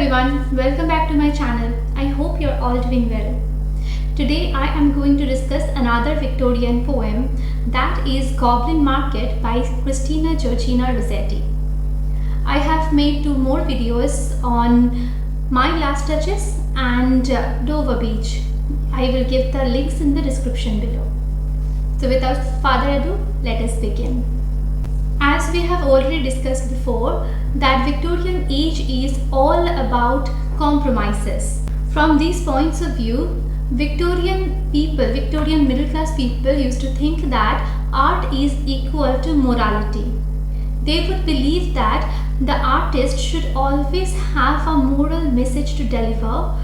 everyone, welcome back to my channel. I hope you're all doing well. Today I am going to discuss another Victorian poem, that is Goblin Market by Christina Rossetti. I have made 2 more videos on my last touches and Dover Beach. I will give the links in the description below. So without further ado, let us begin. As we have already discussed before, that Victorian age is all about compromises. From these points of view, Victorian middle class people used to think that art is equal to morality. They would believe that the artist should always have a moral message to deliver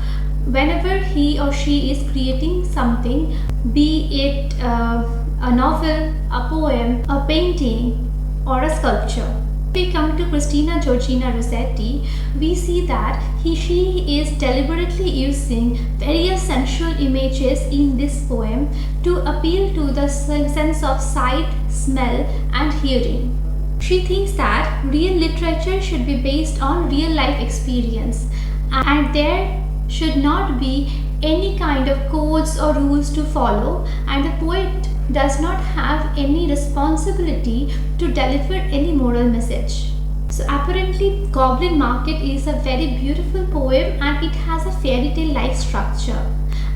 whenever he or she is creating something, be it a novel, a poem, a painting, or a sculpture. If we come to Christina Rossetti, we see that she is deliberately using various sensual images in this poem to appeal to the sense of sight, smell, and hearing. She thinks that real literature should be based on real life experience, and there should not be any kind of codes or rules to follow, and the poet does not have any responsibility to deliver any moral message. So apparently Goblin Market is a very beautiful poem, and it has a fairy tale like structure,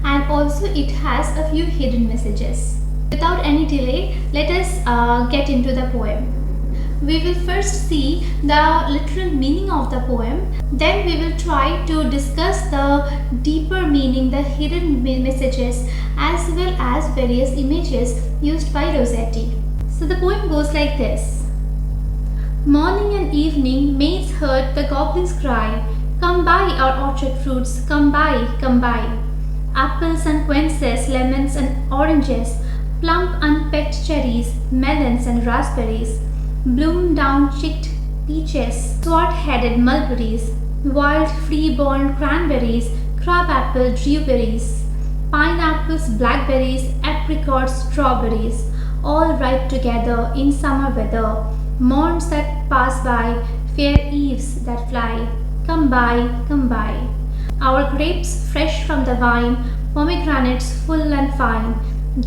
and also it has a few hidden messages. Without any delay, let us get into the poem. We will first see the literal meaning of the poem, then we will try to discuss the deeper meaning, the hidden messages, as well as various images used by Rossetti. So the poem goes like this. Morning and evening maids heard the goblins cry, "Come buy our orchard fruits, come buy, come buy." Apples and quinces, lemons and oranges, plump unpecked cherries, melons and raspberries, bloom down-cheeked peaches, swart-headed mulberries, wild free-born cranberries, crabapple dewberries, pineapples, blackberries, apricots, strawberries, all ripe together in summer weather, morns that pass by, fair eves that fly, come buy, come buy. Our grapes fresh from the vine, pomegranates full and fine,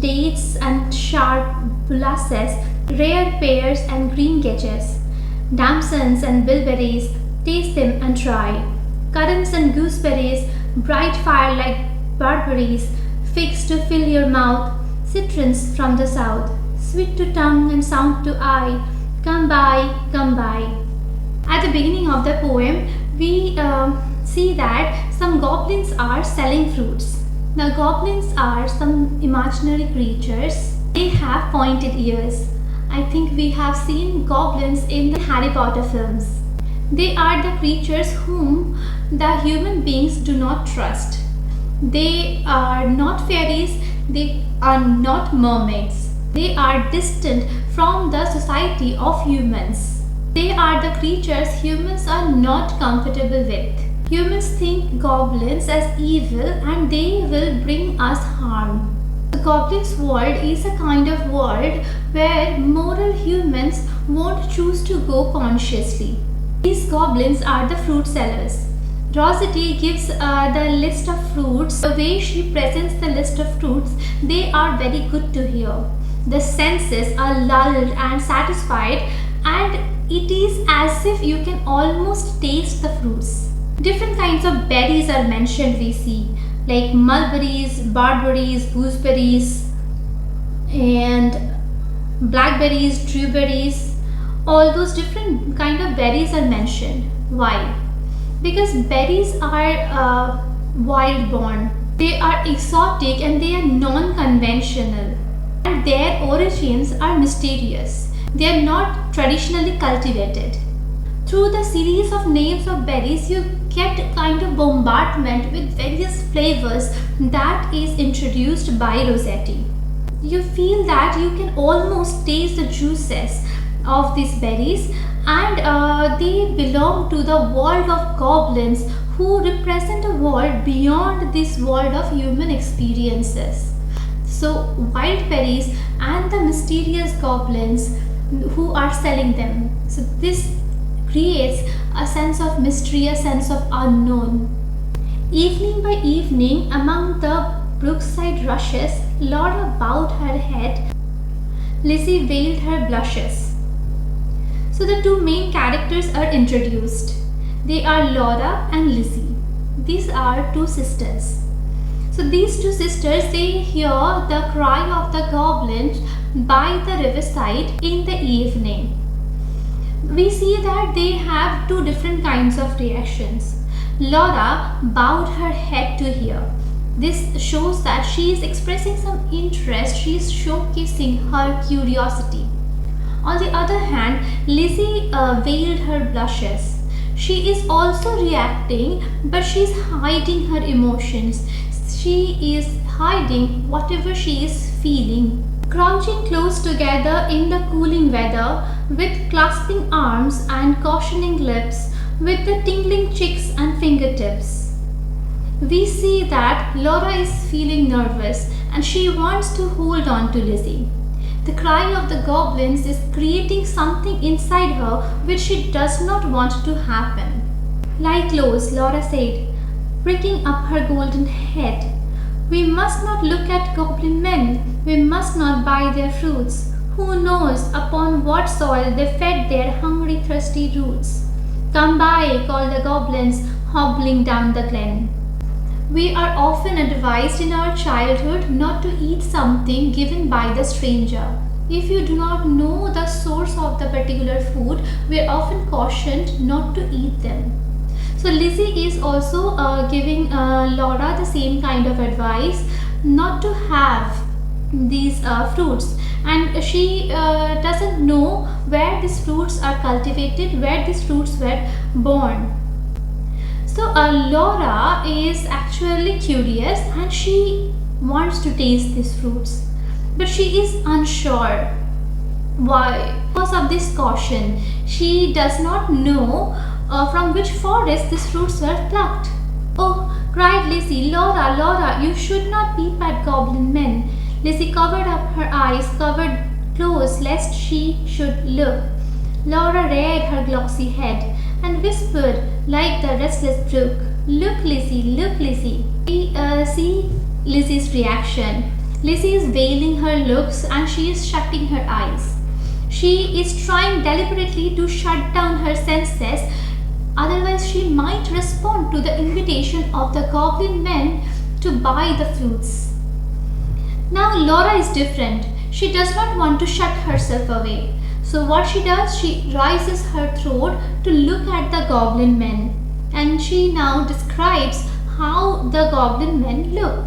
dates and sharp molasses, rare pears and green gauges, damsons and bilberries, taste them and try, currants and gooseberries, bright fire like barberries, figs to fill your mouth, citrons from the south, sweet to tongue and sound to eye, come buy, come buy. At the beginning of the poem, we see that some goblins are selling fruits. The goblins are some imaginary creatures. They have pointed ears. I think we have seen goblins in the Harry Potter films. They are the creatures whom the human beings do not trust. They are not fairies, they are not mermaids. They are distant from the society of humans. They are the creatures humans are not comfortable with. Humans think goblins as evil and they will bring us harm. The Goblin's world is a kind of world where moral humans won't choose to go consciously. These goblins are the fruit sellers. Rossetti gives the list of fruits. The way she presents the list of fruits, they are very good to hear. The senses are lulled and satisfied, and it is as if you can almost taste the fruits. Different kinds of berries are mentioned, we see, like mulberries, barberries, gooseberries, and blackberries, dewberries. All those different kind of berries are mentioned. Why? Because berries are wild born. They are exotic and they are non-conventional, and their origins are mysterious. They are not traditionally cultivated. Through the series of names of berries, you get a kind of bombardment with various flavors that is introduced by Rossetti. You feel that you can almost taste the juices of these berries, and they belong to the world of goblins who represent a world beyond this world of human experiences. So wild berries and the mysterious goblins who are selling them. So this creates a sense of mystery, a sense of unknown. Evening by evening, among the brookside rushes, Laura bowed her head, Lizzie veiled her blushes. So the two main characters are introduced. They are Laura and Lizzie. These are two sisters. So these two sisters, they hear the cry of the goblins by the riverside in the evening. We see that they have two different kinds of reactions. Laura bowed her head to hear. This shows that she is expressing some interest, she is showcasing her curiosity. On the other hand, Lizzie veiled her blushes. She is also reacting, but she is hiding her emotions. She is hiding whatever she is feeling. Crouching close together in the cooling weather, with clasping arms and cautioning lips, with the tingling cheeks and fingertips. We see that Laura is feeling nervous and she wants to hold on to Lizzie. The cry of the goblins is creating something inside her which she does not want to happen. Lie close, Laura said, pricking up her golden head. We must not look at goblin men. We must not buy their fruits. Who knows upon what soil they fed their hungry, thirsty roots. Come by, called the goblins, hobbling down the glen. We are often advised in our childhood not to eat something given by the stranger. If you do not know the source of the particular food, we are often cautioned not to eat them. So Lizzie is also giving Laura the same kind of advice not to have these fruits, and she doesn't know where these fruits are cultivated, where these fruits were born. So Laura is actually curious and she wants to taste these fruits, but she is unsure. Why? Because of this caution, she does not know from which forest these fruits were plucked. Oh, cried Lizzie, Laura, Laura, you should not peep at goblin men. Lizzie covered up her eyes, covered close lest she should look. Laura reared her glossy head and whispered like the restless brook, Look, Lizzie, look, Lizzie. We see Lizzie's reaction. Lizzie is veiling her looks and she is shutting her eyes. She is trying deliberately to shut down her senses, otherwise she might respond to the invitation of the goblin men to buy the fruits. Now Laura is different. She does not want to shut herself away. So what she does, she raises her throat to look at the goblin men, and she now describes how the goblin men look.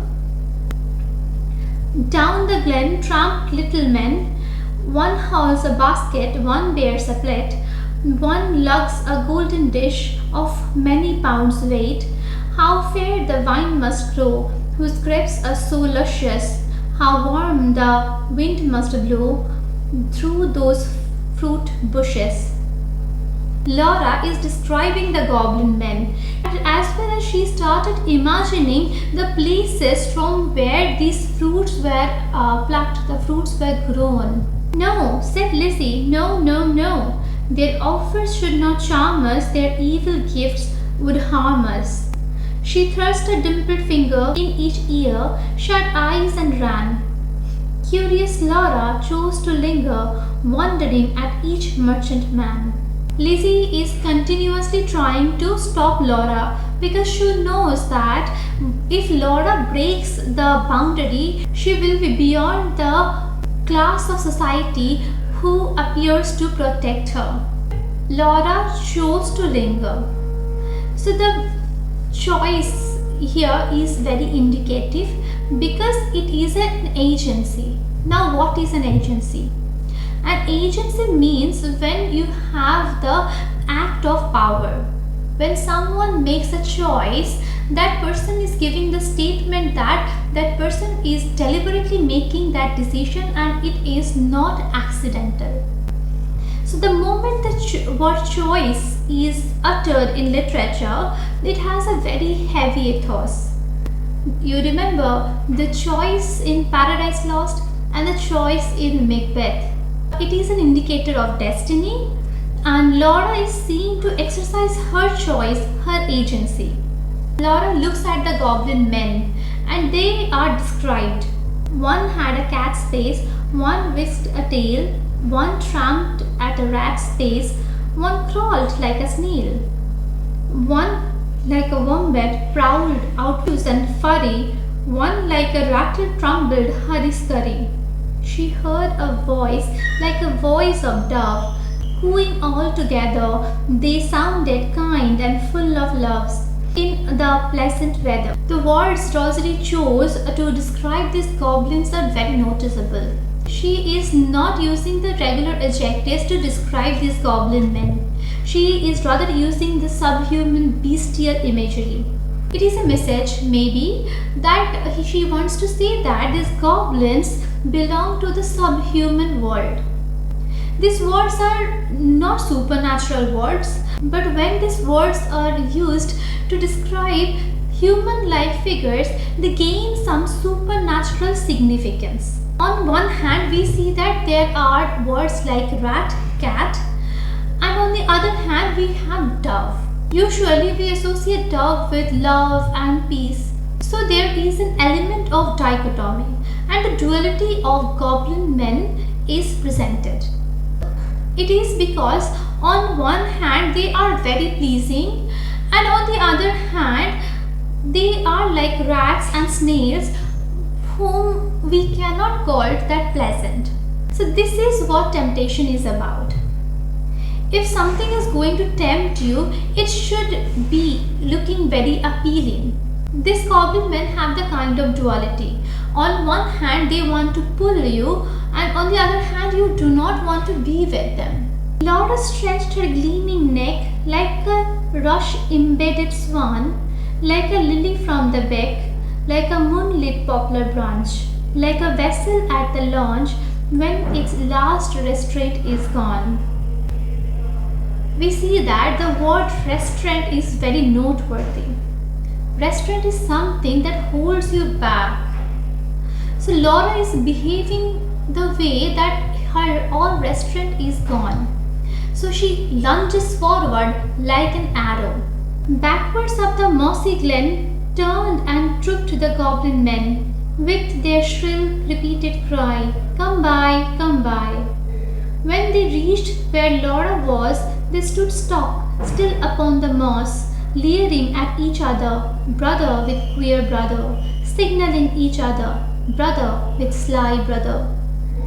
Down the glen tramped little men. One hauls a basket, one bears a plate, one lugs a golden dish of many pounds weight. How fair the vine must grow, whose grapes are so luscious. How warm the wind must blow through those fruit bushes. Laura is describing the goblin men, and as well as she started imagining the places from where these fruits were plucked, the fruits were grown. No, said Lizzie, no, no, no. Their offers should not charm us, their evil gifts would harm us. She thrust a dimpled finger in each ear, shut eyes and ran. Curious Laura chose to linger, wondering at each merchant man. Lizzie is continuously trying to stop Laura because she knows that if Laura breaks the boundary, she will be beyond the class of society who appears to protect her. Laura chose to linger. So the choice here is very indicative because it is an agency. Now what is an agency? An agency means when you have the act of power. When someone makes a choice, that person is giving the statement that that person is deliberately making that decision and it is not accidental. So the moment the word choice is uttered in literature, it has a very heavy ethos. You remember the choice in Paradise Lost and the choice in Macbeth. It is an indicator of destiny and Laura is seen to exercise her choice, her agency. Laura looks at the goblin men and they are described. One had a cat's face, one whisked a tail, one tramped at a rat's pace, one crawled like a snail, one like a wombat prowled out loose and furry, one like a rattle trembled hurry-scurry. She heard a voice like a voice of dove, cooing all together. They sounded kind and full of loves in the pleasant weather. The words Rossetti chose to describe these goblins are very noticeable. She is not using the regular adjectives to describe these goblin men. She is rather using the subhuman bestial imagery. It is a message, maybe, that she wants to say that these goblins belong to the subhuman world. These words are not supernatural words, but when these words are used to describe human-like figures, they gain some supernatural significance. On one hand, we see that there are words like rat, cat, and on the other hand, we have dove. Usually, we associate dove with love and peace. So there is an element of dichotomy, and the duality of goblin men is presented. It is because on one hand they are very pleasing, and on the other hand they are like rats and snails whom we cannot call that pleasant. So this is what temptation is about. If something is going to tempt you, it should be looking very appealing. These goblin men have the kind of duality. On one hand they want to pull you, and on the other hand you do not want to be with them. Laura stretched her gleaming neck like a rush-embedded swan, like a lily from the beck, like a moonlit poplar branch, like a vessel at the launch when its last restraint is gone. We see that the word restraint is very noteworthy. Restraint is something that holds you back. So Laura is behaving the way that her all restraint is gone. So she lunges forward like an arrow. Backwards up the mossy glen turned and trooped the goblin men with their shrill repeated cry, "Come by, come by." When they reached where Laura was, they stood stock still upon the moss, leering at each other, brother with queer brother, signaling each other, brother with sly brother.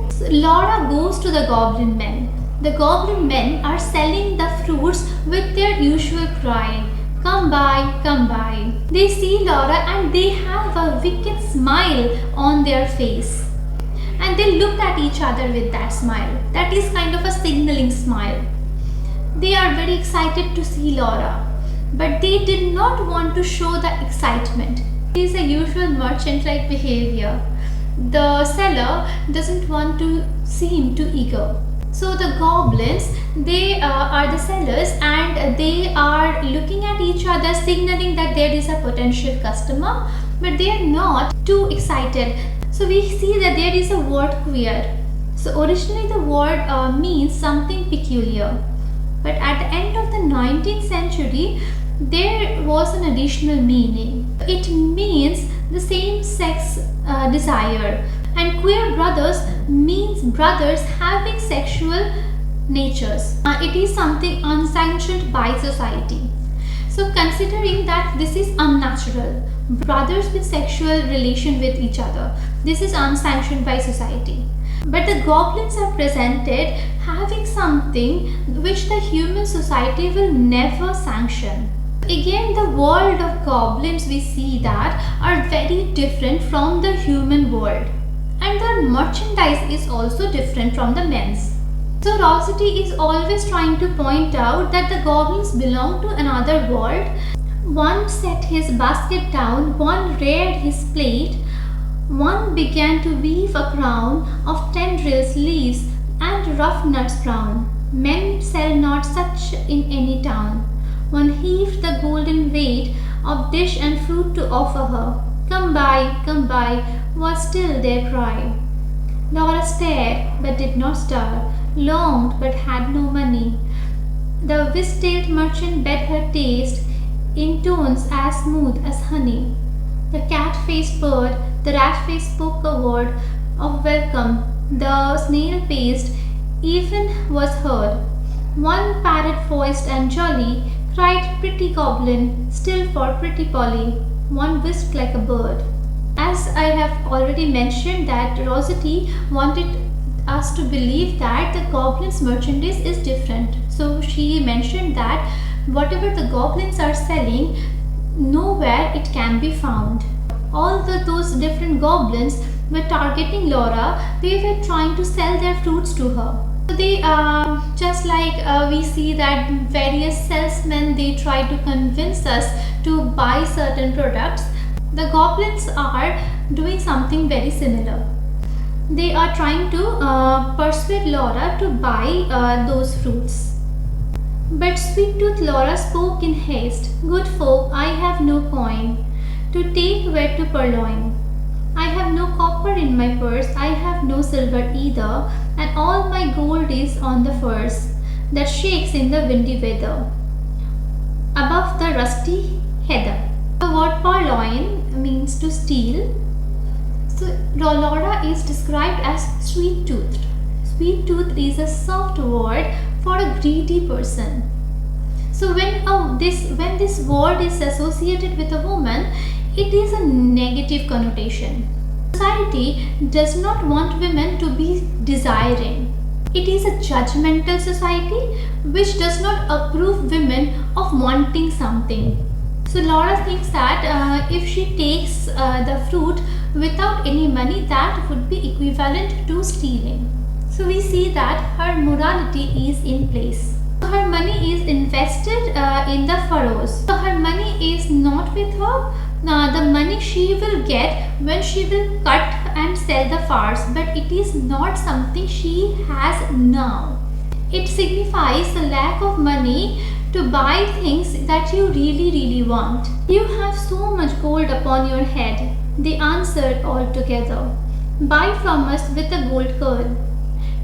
So Laura goes to the goblin men. The goblin men are selling the fruits with their usual cry, "Come by, come by." They see Laura and they have a wicked smile on their face. And they look at each other with that smile. That is kind of a signaling smile. They are very excited to see Laura, but they did not want to show the excitement. It is a usual merchant-like behavior. The seller doesn't want to seem too eager. So the goblins, they are the sellers, and they are looking at each other, signaling that there is a potential customer, but they are not too excited. So we see that there is a word queer. So originally the word means something peculiar, but at the end of the 19th century there was an additional meaning. It means the same sex desire, and queer brothers means brothers having sexual natures. It is something unsanctioned by society. So considering that this is unnatural, brothers with sexual relation with each other, this is unsanctioned by society. But the goblins are presented having something which the human society will never sanction. Again, the world of goblins, we see that, are very different from the human world. And their merchandise is also different from the men's. So Rossetti is always trying to point out that the goblins belong to another world. One set his basket down, one reared his plate, one began to weave a crown of tendrils, leaves, and rough nuts brown. Men sell not such in any town. One heaved the golden weight of dish and fruit to offer her. Come by, was still their cry. Laura stared but did not stir, longed but had no money. The whisk-tailed merchant bade her taste in tones as smooth as honey. The cat-faced bird, the rat-faced spoke a word of welcome. The snail-paced even was heard. One parrot-voiced and jolly cried pretty goblin, still for pretty Polly. One whisked like a bird. As I have already mentioned that Rossetti wanted us to believe that the goblins' merchandise is different. So she mentioned that whatever the goblins are selling, nowhere it can be found. All those different goblins were targeting Laura. They were trying to sell their fruits to her. So they just like we see that various salesmen, they try to convince us to buy certain products. The goblins are doing something very similar. They are trying to persuade Laura to buy those fruits. But sweet-toothed Laura spoke in haste. Good folk, I have no coin to take where to purloin. I have no copper in my purse, I have no silver either, and all my gold is on the furze that shakes in the windy weather, above the rusty heather. The word purloin means to steal. So Laura is described as sweet-toothed. Sweet-toothed is a soft word for a greedy person. So when this word is associated with a woman, it is a negative connotation. Society does not want women to be desiring. It is a judgmental society which does not approve women of wanting something. So Laura thinks that if she takes the fruit without any money, that would be equivalent to stealing. So we see that her morality is in place. So her money is invested in the furrows. So her money is not with her. The money she will get when she will cut and sell the farce, but it is not something she has now. It signifies the lack of money to buy things that you really want. You have so much gold upon your head, they answered all together. Buy from us with a gold curl.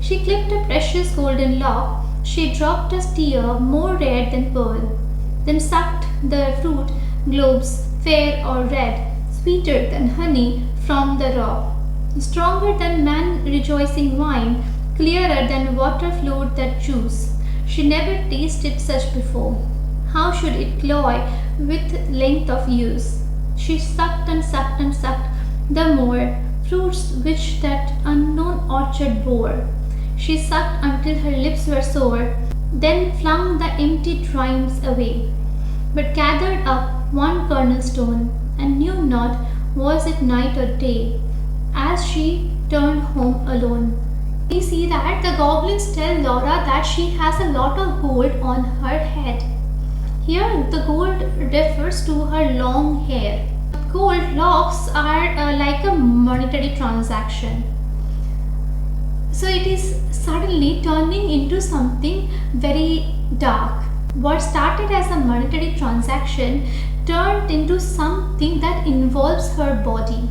She clipped a precious golden lock. She dropped a tear more rare than pearl, then sucked the fruit globes, fair or red, sweeter than honey from the rock, stronger than man rejoicing wine, clearer than water flowed that juice. She never tasted such before. How should it cloy with length of use? She sucked and sucked and sucked the more fruits which that unknown orchard bore. She sucked until her lips were sore, then flung the empty dreams away, but gathered up one kernel stone, and knew not was it night or day, as she turned home alone. We see that the goblins tell Laura that she has a lot of gold on her head. Here the gold refers to her long hair. Gold locks are like a monetary transaction. So it is suddenly turning into something very dark. What started as a monetary transaction turned into something that involves her body.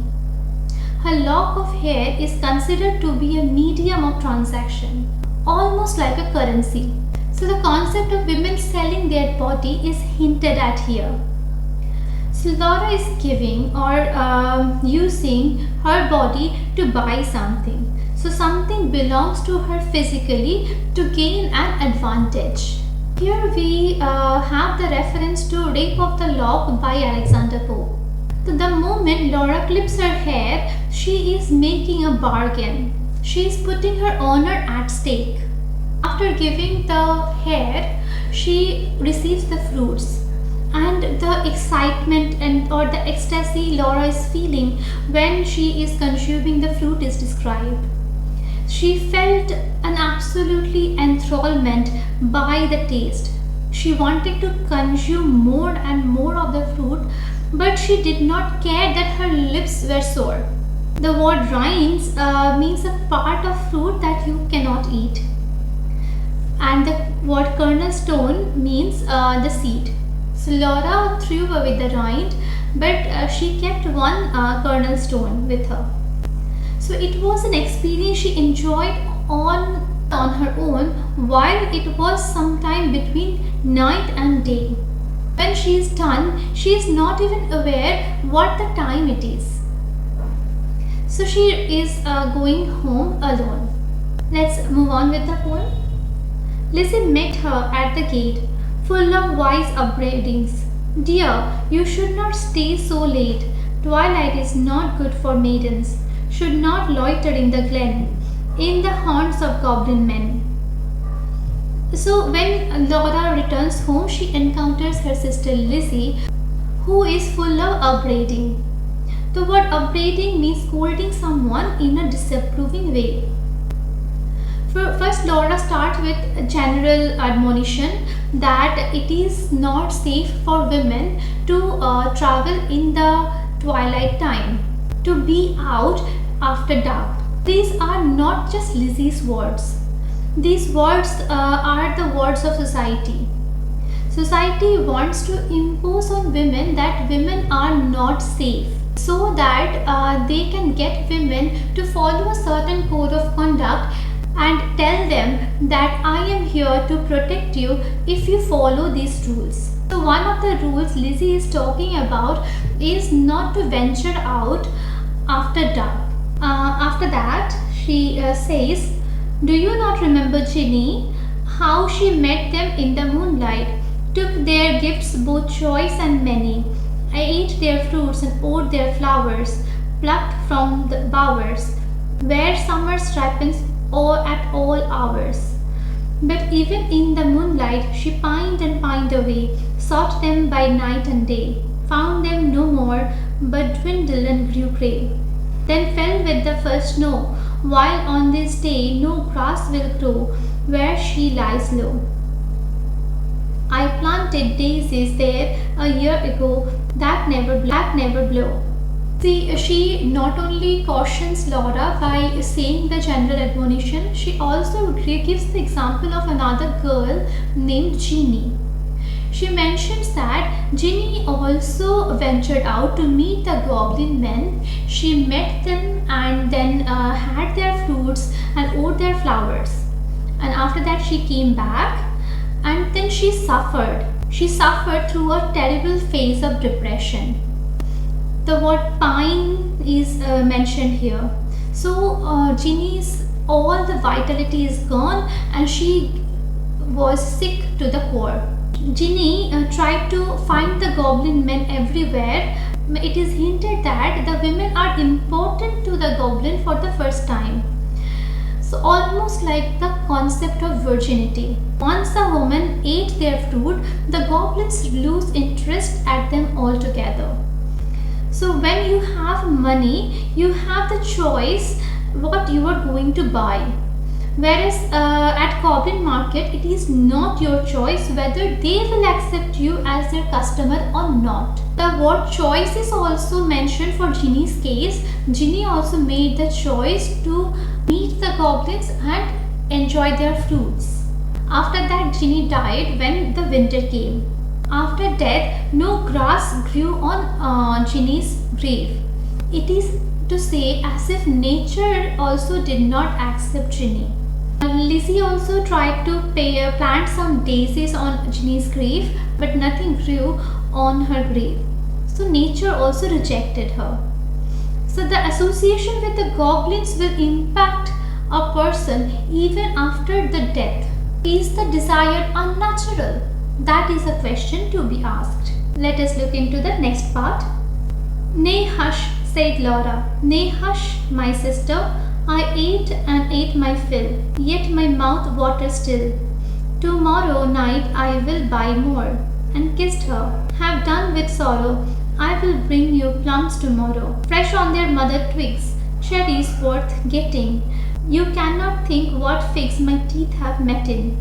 Her lock of hair is considered to be a medium of transaction, almost like a currency. So the concept of women selling their body is hinted at here. So Laura is giving or using her body to buy something. So something belongs to her physically to gain an advantage. Here we have the reference to Rape of the Lock by Alexander Pope. So the moment Laura clips her hair, she is making a bargain. She is putting her honor at stake. After giving the hair, she receives the fruits. And the excitement or the ecstasy Laura is feeling when she is consuming the fruit is described. She felt an absolutely enthrallment by the taste. She wanted to consume more and more of the fruit, but she did not care that her lips were sore. The word rinds means a part of fruit that you cannot eat. And the word kernel stone means the seed. So Laura threw away the rind, but she kept one kernel stone with her. So it was an experience she enjoyed on on her own while it was sometime between night and day. When she is done, she is not even aware what the time it is. So she is going home alone. Let's move on with the poem. Lizzie met her at the gate, full of wise upbraidings. Dear, you should not stay so late. Twilight is not good for maidens. Should not loiter in the glen, in the haunts of goblin men. So when Laura returns home, she encounters her sister Lizzie, who is full of upbraiding. The word upbraiding means scolding someone in a disapproving way. First, Laura starts with a general admonition that it is not safe for women to travel in the twilight time, to be out after dark. These are not just Lizzie's words. These words are the words of society. Society wants to impose on women that women are not safe, so that they can get women to follow a certain code of conduct and tell them that I am here to protect you if you follow these rules. So one of the rules Lizzie is talking about is not to venture out after dark. After that, she says, do you not remember Ginny? How she met them in the moonlight, took their gifts both choice and many. I ate their fruits and ate their flowers, plucked from the bowers, where summer ripens at all hours. But even in the moonlight she pined and pined away, sought them by night and day, found them no more, but dwindled and grew grey. Then fell with the first snow, while on this day no grass will grow where she lies low. I planted daisies there a year ago that never blow. See, she not only cautions Laura by saying the general admonition, she also gives the example of another girl named Jeannie. She mentions that Ginny also ventured out to meet the goblin men. She met them and then had their fruits and ate their flowers. And after that she came back and then she suffered. She suffered through a terrible phase of depression. The word pine is mentioned here. So Ginny's all the vitality is gone and she was sick to the core. Ginny tried to find the goblin men everywhere. It is hinted that the women are important to the goblin for the first time. So almost like the concept of virginity. Once a woman ate their fruit, the goblins lose interest at them altogether. So when you have money, you have the choice what you are going to buy. Whereas at Goblin market, it is not your choice whether they will accept you as their customer or not. The word choice is also mentioned for Ginny's case. Ginny also made the choice to meet the goblins and enjoy their fruits. After that, Ginny died when the winter came. After death, no grass grew on Ginny's grave. It is to say as if nature also did not accept Ginny. Lizzie also tried to plant some daisies on Ginny's grave, but nothing grew on her grave. So nature also rejected her. So the association with the goblins will impact a person even after the death. Is the desire unnatural? That is a question to be asked. Let us look into the next part. Nay, hush, said Laura. Nay, hush, my sister. I ate and ate my fill, yet my mouth waters still. Tomorrow night I will buy more, and kissed her. Have done with sorrow, I will bring you plums tomorrow, fresh on their mother twigs, cherries worth getting. You cannot think what figs my teeth have met in.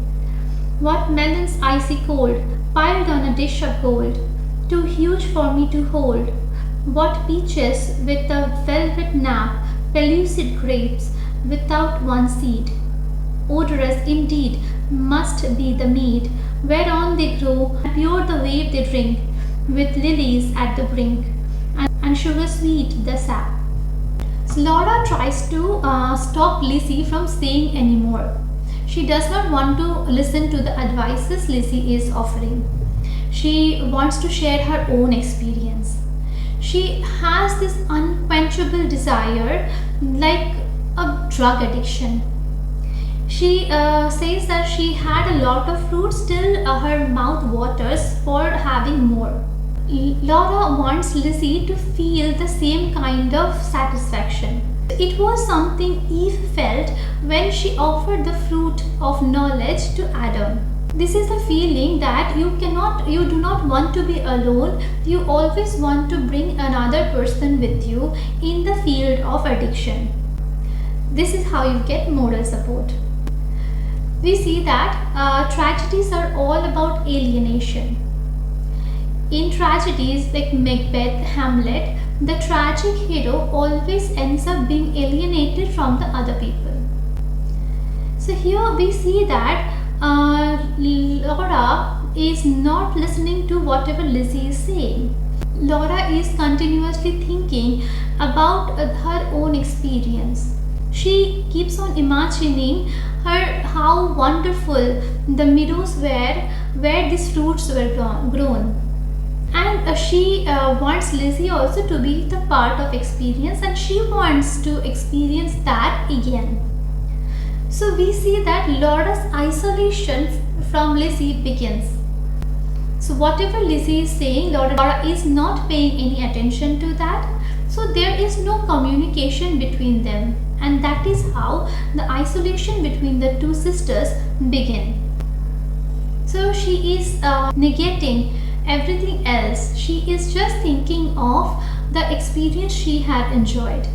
What melons icy cold, piled on a dish of gold, too huge for me to hold. What peaches with a velvet nap, pellucid grapes without one seed. Odorous indeed must be the mead, whereon they grow, and pure the wave they drink, with lilies at the brink, and sugar sweet the sap. So Laura tries to stop Lizzie from saying any more. She does not want to listen to the advices Lizzie is offering. She wants to share her own experience. She has this unquenchable desire, like a drug addiction. She says that she had a lot of fruit, still her mouth waters for having more. Laura wants Lizzie to feel the same kind of satisfaction. It was something Eve felt when she offered the fruit of knowledge to Adam. This is the feeling that you do not want to be alone. You always want to bring another person with you in the field of addiction. This is how you get moral support. We see that tragedies are all about alienation. In tragedies like Macbeth, Hamlet, the tragic hero always ends up being alienated from the other people. So here we see that Laura is not listening to whatever Lizzie is saying. Laura is continuously thinking about her own experience. She keeps on imagining how wonderful the meadows were where these fruits were grown. And she wants Lizzie also to be the part of experience, and she wants to experience that again. So we see that Laura's isolation from Lizzie begins. So whatever Lizzie is saying, Laura is not paying any attention to that. So there is no communication between them, and that is how the isolation between the two sisters begin. So she is negating everything else. She is just thinking of the experience she had enjoyed.